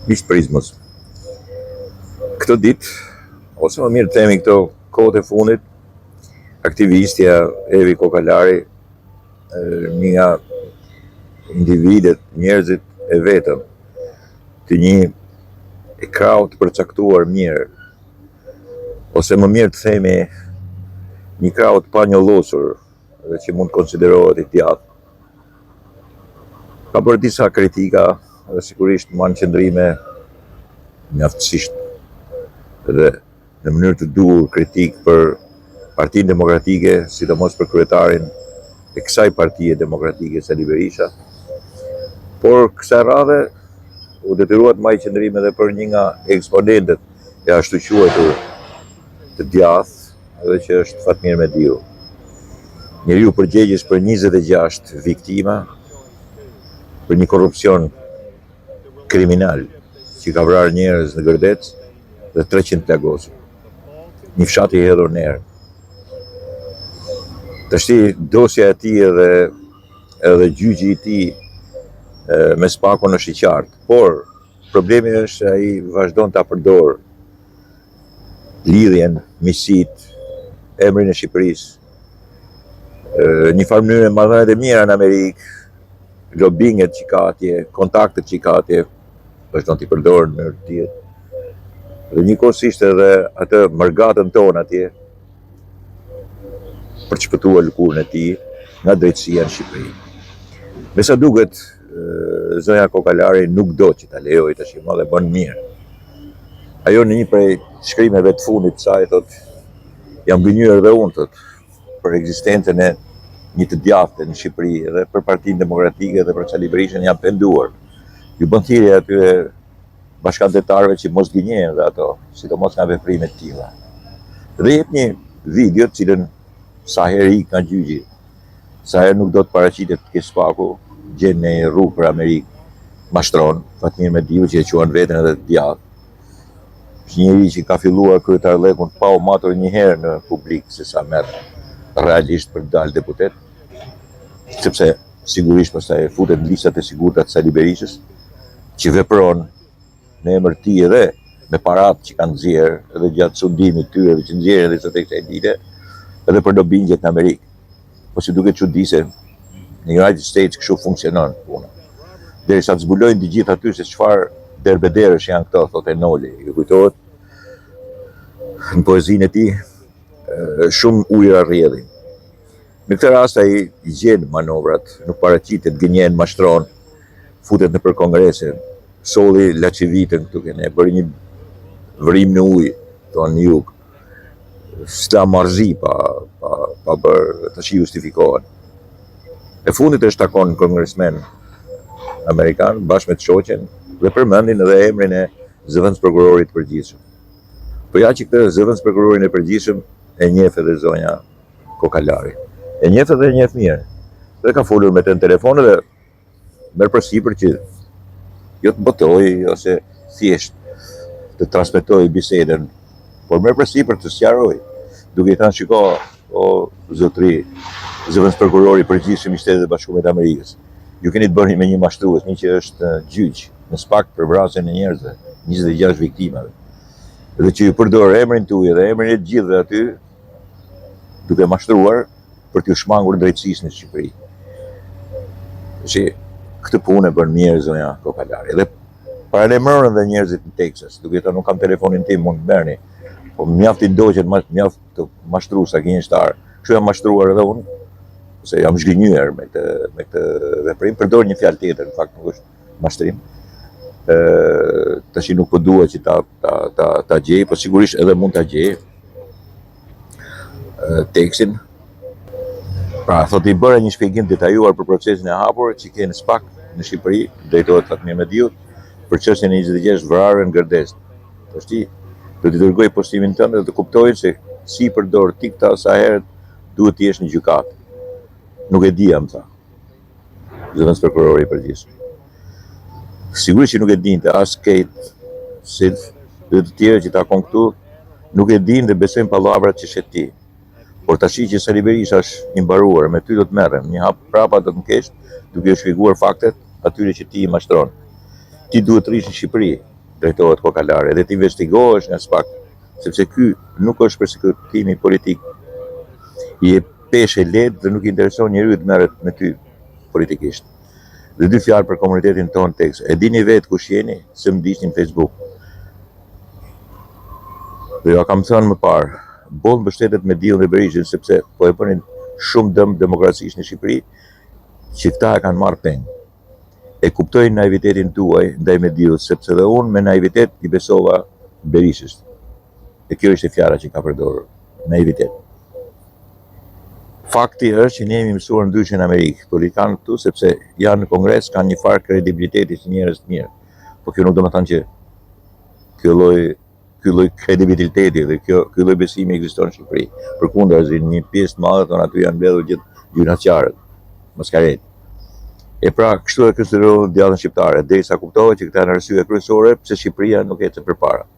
Miq Prizmës. Këtë ditë, ose më mirë themi këto kohët e fundit, aktivistja Evi Kokalari, një nga individet, njerëzit e vetëm, të një e krau të përcaktuar mirë, ose më mirë të themi një krau të panjollosur dhe që mund konsiderohet i djathtë. Ka bërë disa kritika dhe sigurisht më në qëndrime mjaftësisht dhe në mënyrë të duhur kritik për Partinë Demokratike, sidomos për kryetarin e kësaj partie demokratike, Sali Berisha, por kësaj radhe u detyruat maj qëndrime edhe për një nga eksponentet e ashtu quajtur të djathtë edhe që është Fatmir Mediu. Njeriu përgjegjës për 26 viktima për një korrupsion kriminal që ka vrarë njerëz në Gërdec dhe 300 plagosur. Një fshat i hedhur në erë. Tashti dosja e tij edhe gjyqi i tij me spakun është i qartë, por problemi është se ai vazhdon ta përdor lidhjen, miqësitë, emrin e Shqipërisë, një farë mënyrë marrëdhëniet e mira në Amerikë, lobinget që ka atje, kontaktet që ka atje, vazhdon t'i përdorë në mënyrë të tillë. Dhe njëkohësisht edhe atë mërgatën tonë atje për të shpëtuar lëkurën e tij nga drejtësia në Shqipëri. Me sa duket, zonja Kokalari nuk do që ta lejoj tash më dhe bën mirë. Ajo në një prej shkrimeve të fundit të saj thotë, jam gënjur edhe unë thotë për ekzistencën e një të djathtë në Shqipëri dhe për Partinë Demokratike dhe për Sali Berishën jam penduar. Ju bën thirrje atyre bashkandetarëve që mos gënjejnë dhe ato, sidomos nga veprimet të tilla. Dhe jep një video të cilën sa herë ik nga gjyqi, sa herë nuk do të paraqitet ke spaku, gjen në rrugë për Amerikë, mashtron Fatmir Mediu që e quan veten edhe të djathtë. Është njëri që ka filluar kryetarllekun pa u matur një herë në publik se sa merr realisht për të dalë deputet, sepse sigurisht pastaj futet në listat e sigurta të Sali Berishës, që vepron në emër të tij edhe me paratë që kanë nxjerrë edhe gjatë sondimit tyre që nxjerrin edhe sot kësaj dite, edhe për lobingjet në Amerikë. Po si duket çudi se në United States kështu funksionon puna. Derisa të zbulojnë të gjithë aty se çfarë derbederësh janë këto, thotë Noli. Ju kujtohet në poezinë e tij shumë ujëra rrjedhin. Në këtë rast ai i gjen manovrat, nuk paraqitet, gënjen, mashtron, futet nëpër kongrese, solli Laçivitën këtu kene, bëri një vërim në ujë, tonë në jug. S'la marzi pa bërë të që justifikohen. E fundit është takon kongresmen Amerikan bashkë me të shoqen dhe përmendin edhe emrin e zëvendës prokurorit përgjithshëm. Po ja që këtë zëvendës prokurorin e përgjithshëm e njeh edhe zonja Kokalari. E njeh edhe e njeh mirë. Dhe ka folur me të në telefon dhe merr përsipër që jo të botoj ose thjesht të transmetoj bisedën, por merr përsipër të sqaroj, duke i thënë shiko, o zotri, zëvendës prokurori përgjithshëm i Shtetit Bashkuar të Amerikës. Ju keni të bëni me një mashtrues, një që është gjyq, në SPAK për vrasjen e njerëzve, 26 viktimave. Dhe që ju përdor emrin tuaj dhe emrin e të gjithëve aty, duke mashtruar për t'ju shmangur drejtësisë në Shqipëri. Që këtë punë e bën mirë zonja Kokalari. Dhe paralajmëron edhe njerëzit në Texas, duke thënë nuk kam telefonin tim, mund të merrni. Po mjaft i ndoqet, mjaft të mashtruesa gënjeshtar. Kështu jam mashtruar edhe unë, se jam zhgënjur me këtë veprim, përdor një fjalë tjetër, në fakt nuk është mashtrim. Tash nuk po dua që ta gjej, po sigurisht edhe mund ta gjej tekstin. Pra, thotë i bëra një shpjegim detajuar për procesin e hapur që ke në SPAK në Shqipëri, drejtohet Fatmir Mediut, për çështjen e 26 vrarëve në Gërdec. Tashti do t'i dërgoj postimin tënd dhe të kuptojnë se si përdor ti këta sa herë duhet të jesh në gjykatë. Nuk e dija, më tha. Zëvendës prokurori i përgjithshëm. Sigurisht që nuk e dinte as Kate Silf dhe të tjerë që takon këtu, nuk e din dhe besojnë pallavrat që shet ti. Por tash që Sali Berisha është i mbaruar, me ty do të merrem, një hap prapa do të më kesh, duke shpjeguar faktet atyre që ti i mashtron. Ti duhet të rish në Shqipëri, drejtohet Kokalare dhe të investigohesh nga SPAK, sepse ky nuk është përsekutimi politik, i e peshë e lehtë dhe nuk i intereson njeriu të merret me ty politikisht. Dhe dy fjalë për komunitetin ton tekst. E dini vetë kush jeni, se më ndiqni në Facebook. Dhe ja kam thënë më parë, boll mbështetet me Dion dhe Berishën sepse po e bënin shumë dëm demokracisë në Shqipëri, që këta e kanë marrë peng. E kuptojnë naivitetin tuaj ndaj Mediut, sepse dhe unë me naivitet i besova Berishës. E kjo ishte fjala që ka përdorur, naivitet. Fakti është që ne jemi mësuar ndryshe në Amerikë, politikanët këtu, sepse janë në Kongres, kanë një farë kredibiliteti si njerëz të mirë. Po kjo nuk do të thonë që ky lloj kredibiliteti dhe ky lloj besimi ekziston në Shqipëri. Përkundazi, një pjesë të madhe tonë aty janë mbledhur gjithë gjynaqarët, maskaret. E pra, kështu e konsiderohet djallën shqiptare, derisa kuptohet që këta janë arsye kryesore pse Shqipëria nuk ecën përpara.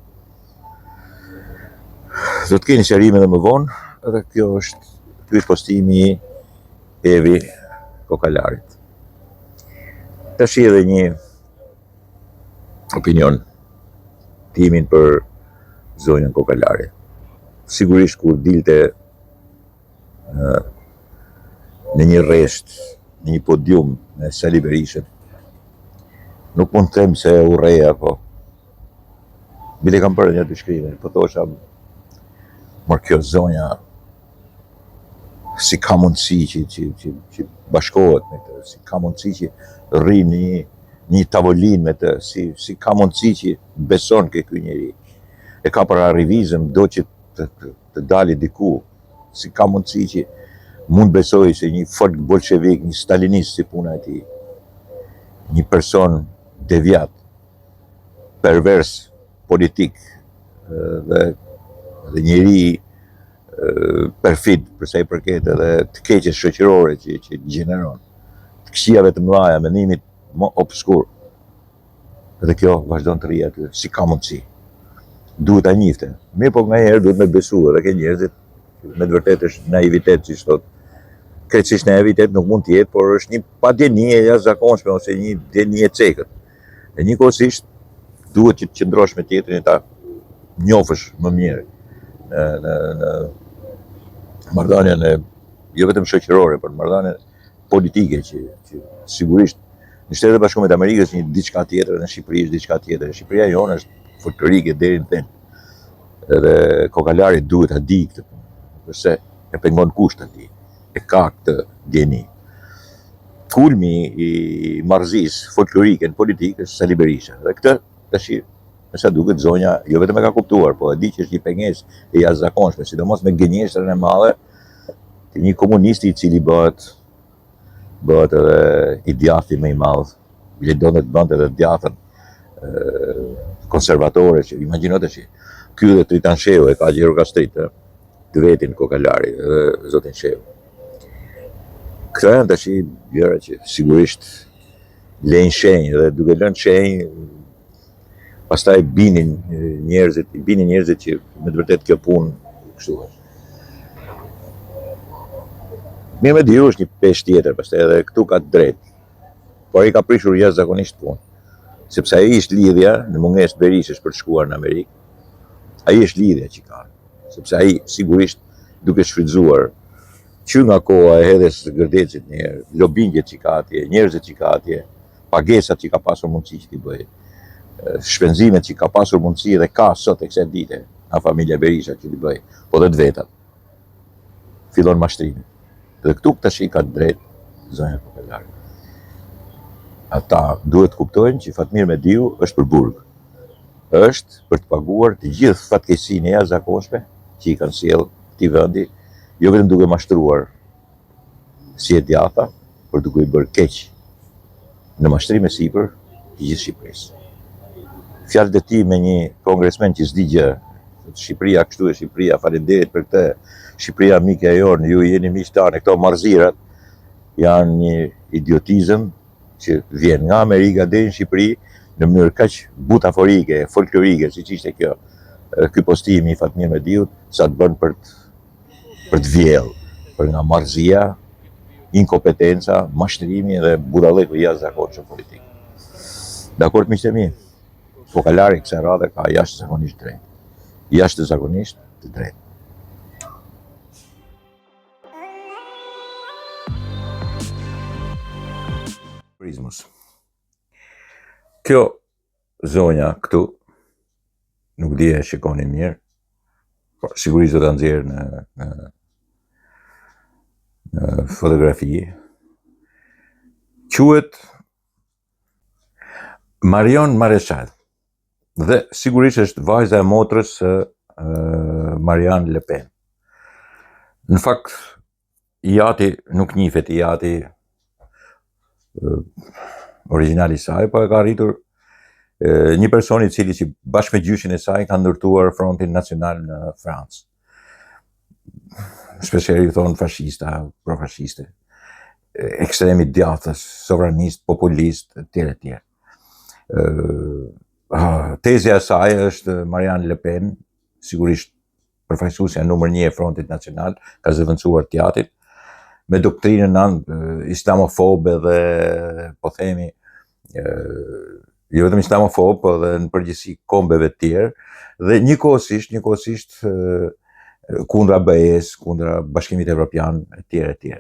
Do të keni sqarime edhe më vonë, edhe ky është postimi i Evi Kokalarit. Tash edhe një opinion timin për zonjën Kokalari. Sigurisht kur dilte në një rresht, në një podium me Sali Berishën, nuk mund të them se urreja, po bile kam bërë një dy shkrime, po thosha, mor kjo zonja si ka mundësi që bashkohet me të, si ka mundësi që rri një tavolinë me të, si ka mundësi që beson ke ky njeri. E ka për arrivizëm, do që të dali diku, si ka mundësi që mund besoj se një folk bolshevik, një stalinist si puna e tij, një person devijat, pervers politik dhe njeri perfid për sa i përket edhe të keqes shoqërore që gjeneron, të këqijave të mëdha, mendimit më obskur. Dhe kjo vazhdon të rri aty, si ka mundësi. Duhet ta njihte. Mirë, po nganjëherë duhet me besu edhe ke njerëzit, me të vërtetë është naivitet, siç thotë. Krejtësisht naivitet nuk mund të jetë, por është një padjeni e jashtëzakonshme ose një djeni e cekët. E njëkohësisht duhet që të qëndrosh me tjetrin e ta njohësh më mirë në marrëdhënien jo vetëm shoqërore, por marrëdhënien politike që sigurisht në Shtetet e Bashkuara të Amerikës një diçka tjetër, në Shqipëri është diçka tjetër. Shqipëria jonë është folklorike deri në thënë. Edhe Kokalari duhet ta di këtë punë, përse e pengon kusht atij. E ka këtë djeni. Kulmi i marrëzisë folklorike në politikë është Sali Berisha. Dhe këtë tash me sa duket zonja jo vetëm e ka kuptuar, po e di që është një pengesë e jashtëzakonshme, sidomos me gënjeshtrën e madhe të një komunisti i cili bëhet edhe i djathti më i madh, bile do të bënte edhe djathën konservatore, që imagjino tash, ky dhe Tritan Sheu e ka gjerë kastrit, të vetin Kokalari dhe zotin Sheu. Këto janë tash gjëra që sigurisht lejnë shenjë dhe duke lënë shenjë, pastaj binin njerëzit që me të vërtetë kjo punë kështu është. Mirë me Diu është një peshë tjetër, pastaj edhe këtu ka drejt. Por ai ka prishur jashtëzakonisht punë. Sepse ai është lidhja në mungesë të Berishës për të shkuar në Amerikë. Ai është lidhja që ka. Sepse ai sigurisht duke shfrytzuar që nga koha e hedhjes së Gërdecit një herë, lobingjet që ka atje, njerëzit që ka atje, pagesat që ka pasur mundësi që t'i bëjë, shpenzimet që ka pasur mundësi dhe ka sot e kësaj dite nga familja Berisha që t'i bëjë, po dhe të vetat. Fillon mashtrimi. Dhe këtu tash ka drejt zonja Kokalari. Ata duhet kuptojnë që Fatmir Mediu është për burg. Është për të paguar të gjithë fatkeqësinë e jashtëzakonshme që i kanë sjellë këtij vendi, jo vetëm duke mashtruar si e djatha, por duke i bërë keq në mashtrim e sipër të gjithë Shqipërisë. Fjalët e tij me një kongresmen që s'di gjë, Shqipëria kështu e Shqipëria, faleminderit për këtë, Shqipëria mike e jonë, ju jeni miq tanë, këto marrëzirat janë një idiotizëm që vjen nga Amerika deri në Shqipëri në mënyrë kaq butaforike, folklorike, siç ishte kjo. Ky postim i Fatmir Mediut sa të bën për të vjellë, për nga marrëzia, inkompetenca, mashtrimi dhe budalliku i jashtëzakonshëm politik. Dakord miqtë e mi? vokalari i kësaj radhe ka jashtëzakonisht drejt. Jashtëzakonisht të drejtë. Turizmus. Kjo zonja këtu, nuk di e shikoni mirë, por sigurisht do ta nxjerr në fotografi. Quhet Marion Maréchal dhe sigurisht është vajza e motrës së Marine Le Pen. Në fakt, jati nuk njihet jati origjinali i saj, po e ka arritur një person i cili që bashkë me gjyshin e saj ka ndërtuar Frontin Nacional në Francë. Shpeshherë i thonë fashista, profashiste, ekstremi djathës, sovranist, populist, etj. Tezja e saj është Marine Le Pen, sigurisht përfaqësuesja numër 1 e Frontit Nacional, ka zëvendësuar teatrin me doktrinën islamofobe dhe po themi jo vetëm islamofob, por edhe në përgjithësi kombeve të tjerë dhe njëkohësisht kundra BE-s, kundra Bashkimit Evropian etj.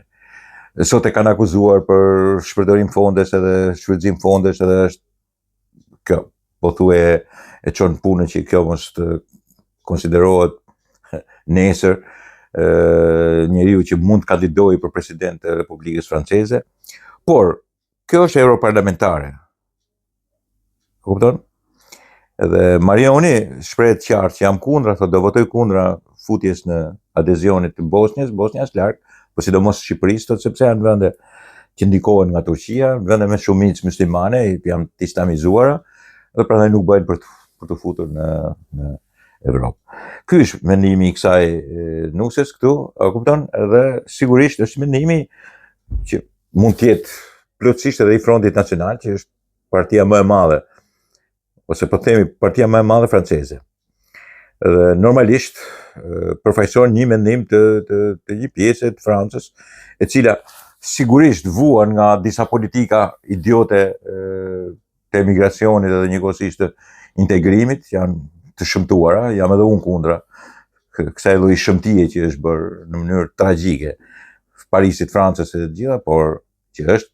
Sot e kanë akuzuar për shpërdorim fondesh edhe shfrytëzim fondesh edhe është kjo pothuajse e çon punën që kjo mos të konsiderohet nesër njeriu që mund të kandidojë për president të Republikës Franceze, por kjo është europarlamentare. Kupton? Edhe Marioni shprehet qartë që jam kundra, thotë do votoj kundra futjes në adezionit të Bosnjës larg, por sidomos Shqipërisë, thotë sepse janë vende që ndikohen nga Turqia, vende me shumicë muslimane, janë të islamizuara, dhe prandaj nuk bëjnë për të futur në Evropë. Ky është mendimi i kësaj nusës këtu, kupton? Edhe sigurisht është mendimi që mund të jetë plotësisht edhe i Frontit Nacional, që është partia më e madhe, ose po themi partia më e madhe franceze. Dhe normalisht përfaqëson një mendim të një pjese të Francës, e cila sigurisht vuan nga disa politika idiote të emigracionit dhe njëkohësisht të integrimit, janë të shëmtuara, jam edhe unë kundra kësaj lloji shëmtie që është bërë në mënyrë tragjike Parisit, Francës e të gjitha, por që është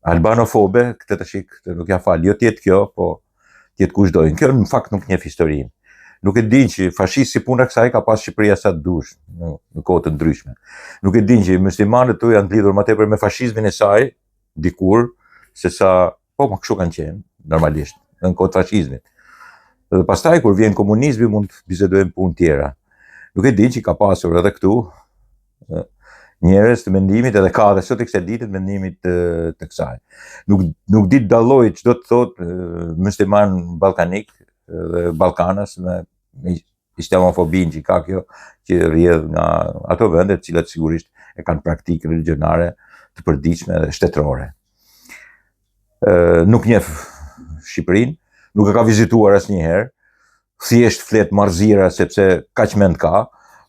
albanofobe, këtë të shik, nuk ja fal, jo tjetë kjo, po tjetë kushdojnë. Kjo në fakt nuk njeh historinë. Nuk e din që fashisti si puna kësaj ka pas Shqipëria sa të dush në kohë të ndryshme. Nuk e din që muslimanët tu janë lidhur më tepër me fashizmin e saj dikur, se sa po më kështu kanë qenë normalisht në kohë të fashizmit. Dhe pastaj kur vjen komunizmi mund të bisedojmë punë tjera. Nuk e din që ka pasur edhe këtu njerëz të mendimit, edhe ka dhe sot e kësaj dite të mendimit të kësaj. Nuk di të dalloj çdo të thotë musliman ballkanik dhe Ballkanas me islamofobinë që ka kjo, që rrjedh nga ato vende të cilat sigurisht e kanë praktikë religionare të përditshme dhe shtetërore. Nuk njeh Shqipërinë, nuk e ka vizituar asnjëherë, thjesht flet marrëzira sepse kaq mend ka,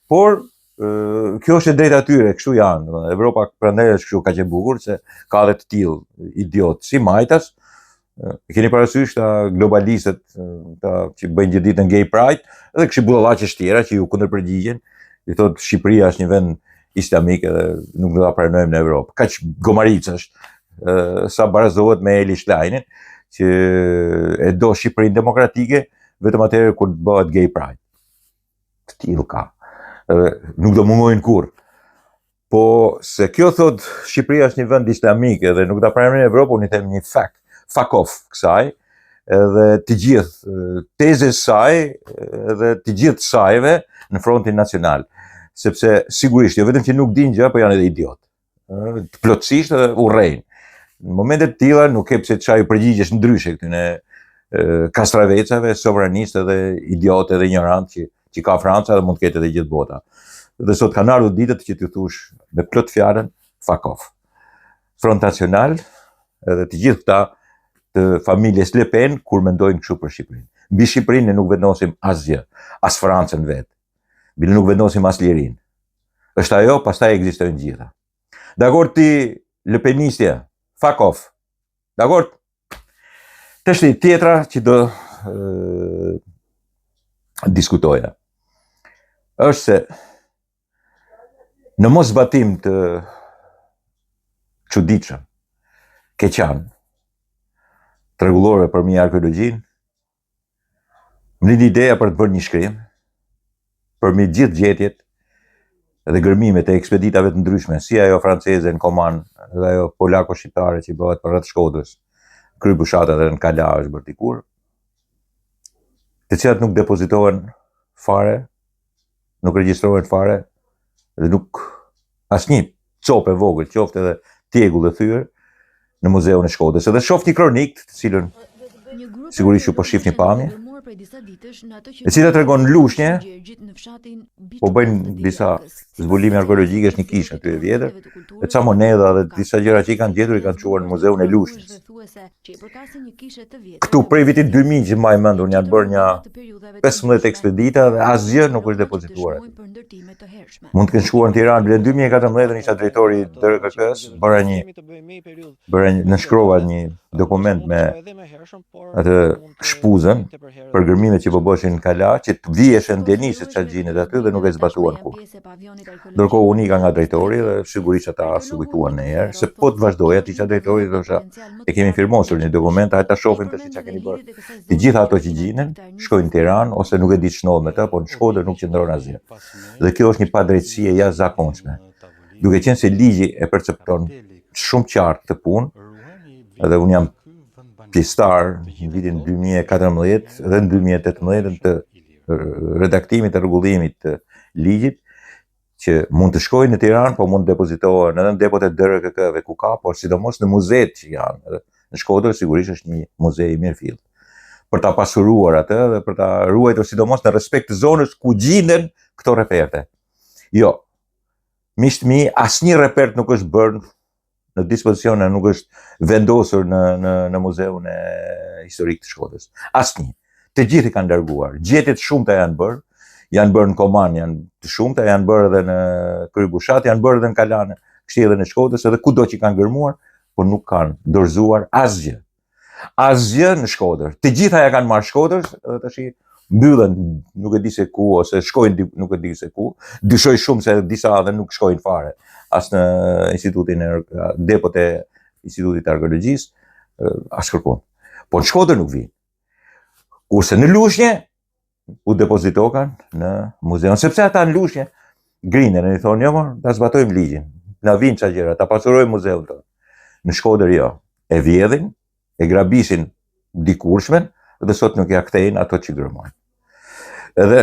por kjo është e drejtë atyre, kështu janë. Evropa prandaj është kështu kaq e bukur se ka edhe të tillë idiot si Majtas. Keni parasysh ta globalistët që bëjnë gjithë ditën gay pride, edhe kështu bullallaqe tjera që ju kundërpërgjigjen, i thotë Shqipëria është një vend islamik dhe nuk do ta pranojmë në Evropë. Kaq gomaric është sa barazohet me Eli Schleinin, që e do Shqipërinë demokratike vetëm atëherë kur bëhet gay pride. Të tillë ka. Nuk do mungojnë kurrë. Po se kjo thot Shqipëria është një vend islamik dhe nuk do pranojmë në Evropë, unë i them një fuck off kësaj, edhe të gjithë tezës saj edhe të gjithë sajve në Frontin Nacional. Sepse sigurisht, jo vetëm që nuk din gjë, po janë edhe idiot. Plotësisht edhe urrejnë. Në momente të tilla nuk ke pse të çaj përgjigjesh ndryshe këtyne kastravecave, sovranistë dhe idiotë dhe ignorantë që ka Franca dhe mund të ketë edhe gjithë bota. Dhe sot kanë ardhur ditët që t'ju thush me plot fjalën fuck off. Front Nacional edhe të gjithë këta të familjes Le Pen kur mendojnë kështu për Shqipërinë. Mbi Shqipërinë ne nuk vendosim asgjë, as Francën vetë. Mbi nuk vendosim as Lirinë. Është ajo, pastaj ekzistojnë gjitha. Dakor ti Le Penistja, fuck off. Dakor? Tashti tjetra që do diskutoja është se në mos zbatim të çuditshëm, keqan, rregullore për mbi arkeologjin, më lindi ideja për të bërë një shkrim përmi gjithë gjetjet dhe gërmimet e ekspeditave të ndryshme, si ajo franceze në Koman dhe ajo polako-shqiptare që bëhet për rreth Shkodrës, kryebushatat dhe në Kala është bërë dikur, të cilat nuk depozitohen fare, nuk regjistrohen fare dhe nuk asnjë copë e vogël, qoftë edhe tjegull dhe thyrë në muzeun e Shkodrës. Edhe shoh një kronik, të cilën sigurisht ju po shihni pamje, e cila tregon lushnje, po bëjnë disa zbulime arkeologjike, është një kishë aty e vjetër, e ca monedha dhe disa gjëra që i kanë gjetur i kanë çuar në muzeun e lushnjës. Këtu prej vitit 2000 që mbaj mend unë janë bërë një 15 ekspedita dhe asgjë nuk është depozituar. Mund të kenë shkuar në Tiranë, në 2014 isha drejtori i DRKK-s, nënshkrova një dokument me atë shpuzën për gërmimet që po bëshin në Kala, që të viheshen djeni se çfarë gjinet aty dhe nuk e zbatuan kurrë. Ndërkohë unë ika nga drejtori dhe sigurisht ata s'u kujtuan ndonjëherë, se po të vazhdoja të isha drejtori, thosha, e kemi firmosur një dokument, hajde ta shohim tash çka keni bërë. Të gjitha ato që gjinen shkojnë në Tiranë ose nuk e di ç'ndodh me të, por në Shkodër nuk qëndron asgjë. Dhe kjo është një padrejtësi e jashtëzakonshme. Duke qenë se ligji e percepton shumë qartë të punë, edhe unë jam pjesëtar në vitin 2014 dhe në 2018 të redaktimit të rregullimit të ligjit, që mund të shkojnë në Tiranë, po mund të depozitohen edhe në depot e DRKK-ve ku ka, por sidomos në muzeet që janë. Në Shkodër sigurisht është një muze i mirëfillt. Për ta pasuruar atë dhe për ta ruajtur sidomos në respekt të zonës ku gjenden këto reperte. Jo. Miqtë mi, asnjë repert nuk është bërë në dispozicion, nuk është vendosur në muzeun e historik të Shkodrës. Asnjë. Të gjithë i kanë larguar. Gjetjet shumëta janë bërë në Koman, janë të shumëta, janë bërë edhe në Kryebushat, janë bërë edhe në Kala, në Kështjellën e Shkodrës, edhe kudo që kanë gërmuar, por nuk kanë dorëzuar asgjë. Asgjë në Shkodër. Të gjitha ja kanë marrë Shkodrës, edhe tash mbyllen, nuk e di se ku, ose shkojnë nuk e di se ku. Dyshoj shumë se disa edhe nuk shkojnë fare, as në institutin e depot e Institutit të Arkeologjisë, as kërkon. Po në Shkodër nuk vinë. Kurse në Lushnjë u depozitokan në muzeun, sepse ata në Lushnjë grinen e i thonë, jo, ta zbatojmë ligjin, na vinë çfarë gjëra, ta pasurojmë muzeun tonë. Në Shkodër jo, e vjedhin, e grabisin dikurshmen dhe sot nuk ja kthejnë ato që gërmojnë. Edhe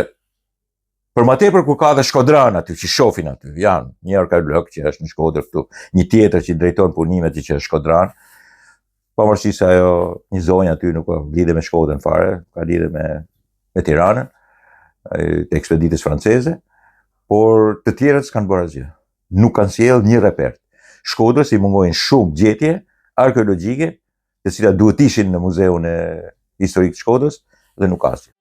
për më tepër ku ka dhe shkodran aty që shohin aty, janë një arkeolog që është në Shkodër këtu, një tjetër që drejton punimet që është shkodran, pavarësisht se ajo një zonjë aty nuk ka lidhje me Shkodrën fare, ka lidhje me Tiranën, të ekspeditës franceze, por të tjerët s'kanë bërë asgjë. Nuk kanë sjellë një repert. Shkodrës i mungojnë shumë gjetje arkeologjike, të cilat duhet ishin në muzeun e historik të Shkodrës dhe nuk ka asgjë.